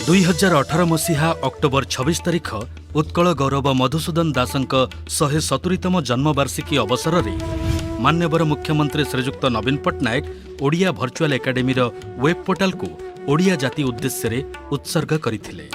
2018 मसीहा अक्टोबर 26 तारिख उत्कल गौरव मधुसूदन दासଙ୍କ 170तम जन्मवार्षिकी अवसर में मान्यवर मुख्यमंत्री Srijukta Naveen Patnaik Odia virtual academy web portal को ओडिया जाति उद्देश्य रे उत्सर्ग करथिले।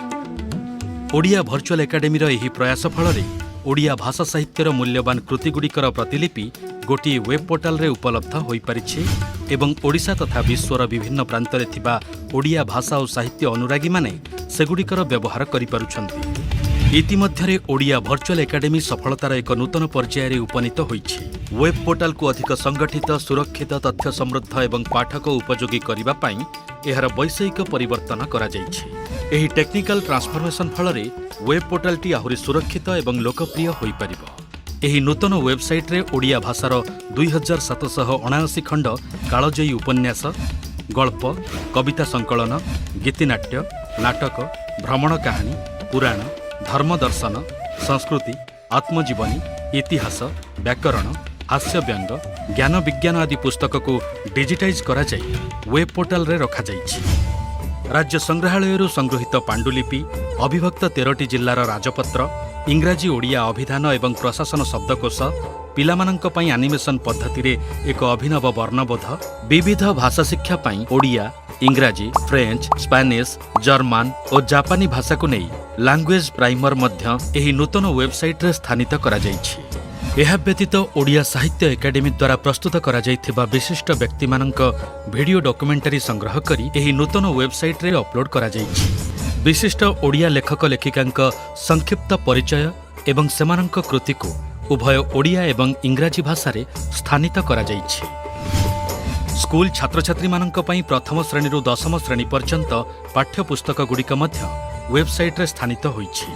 ओडिया भर्चुआल एकाडेमी एही प्रयास फल ओडिया भाषा साहित्यर मूल्यवान कृतिगुड़िकर प्रतिलिपि गोटे वेब पोर्टाल रे उपलब्ध होई परिछि एवं ओडिशा तथा विश्वर विभिन्न प्रांत रे थिबा ओडिया भाषा और साहित्य अनुरागी माने सेगुड़िकर व्यवहार करि पारुछन्ति। इतिमध्यरे ओडिया भर्चुआल एकाडेमी सफलतार एक नूतन पर्याय रे उपनीत होइछि। वेब पोर्टाल को अधिक संगठित सुरक्षित तथ्य समृद्ध एवं पाठक उपयोगी करिबा पई एहार वैषयिक परिवर्तन करा जाइछि। एही टेक्निकल ट्रांसफॉर्मेशन फल वेब पोर्टाल टी आहुरी सुरक्षित एवं लोकप्रिय होई परिबो। एही नूतन वेबसाइट रे ओडिया भाषार 2779 खंड कालजयी उपन्यास, गल्प, कविता संकलन, गीतिनाट्य, नाटक, भ्रमण कहानी, पुराण, धर्मदर्शन, संस्कृति, आत्मजीवनी, इतिहास, व्याकरण, हास्य व्यंग, ज्ञान विज्ञान आदि पुस्तक को डिजिटाइज करा जाई वेब पोर्टाल रे रखा जाइछि। राज्य संग्रहालय संगृहीत पांडुलिपि, अविभक्त 13टी जिल्लार राजपत्र, इंग्राजी ओडिया अभिधान एवं प्रशासन शब्दकोश, पिलामानंक पई एनिमेशन पद्धति रे एक अभिनव वर्णबोध, विविध भाषा शिक्षा पई ओडिया, इंग्राजी, फ्रेंच, स्पेनिश, जर्मन और जापानी भाषा को नहीं लैंग्वेज प्राइमर मध्य एही नूतन वेबसाइट रे स्थानित करा जाइछि। एहा व्यतीत ओडिया साहित्य एकाडेमी द्वारा प्रस्तुत करा जाइथिबा विशिष्ट व्यक्ति मानक वीडियो डॉक्यूमेंटरी संग्रह करी एही नूतन वेबसाइट रे अपलोड करा जाइछि। विशिष्ट ओडिया लेखक लेखिकांक संक्षिप्त परिचय एवं सेमानंक कृति को उभय ओडिया एवं इंग्राजी भाषा रे स्थानित करा जाइछि। स्कूल छात्र छात्री मानंक पई प्रथम श्रेणी रु दशम श्रेणी पर्यंत पाठ्यपुस्तक गुड़िक मध्य वेबसाइट रे स्थानित होइछि।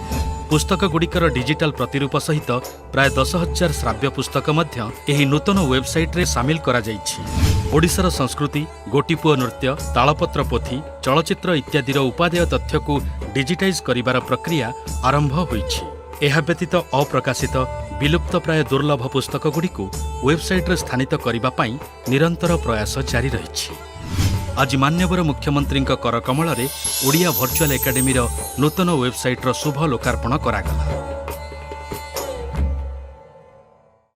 पुस्तक गुड़िकर डिजिटल प्रतिरूप सहित प्राय 10,000 श्राव्य पुस्तक मध्य एही नूतन वेबसाइट रे सामिल करा जाइछि। ओडिशार संस्कृति, गोटीपुओ नृत्य, तालपत्र पोथी, चलचित्र इत्यादिर उपादेय तथ्य को डिजिटाइज करिबार प्रक्रिया आरंभ होइछि। एहा व्यतीत अप्रकाशित विलुप्त प्राय दुर्लभ पुस्तक गुड़िक वेबसाइट रे स्थानित करिबा पई निरंतर प्रयास जारी रहिछि। आज मान्यवर मुख्यमंत्री कर कमल ओडिया भर्चुआल एकाडेमी नूतन वेबसाइट शुभ लोकार्पण करागला।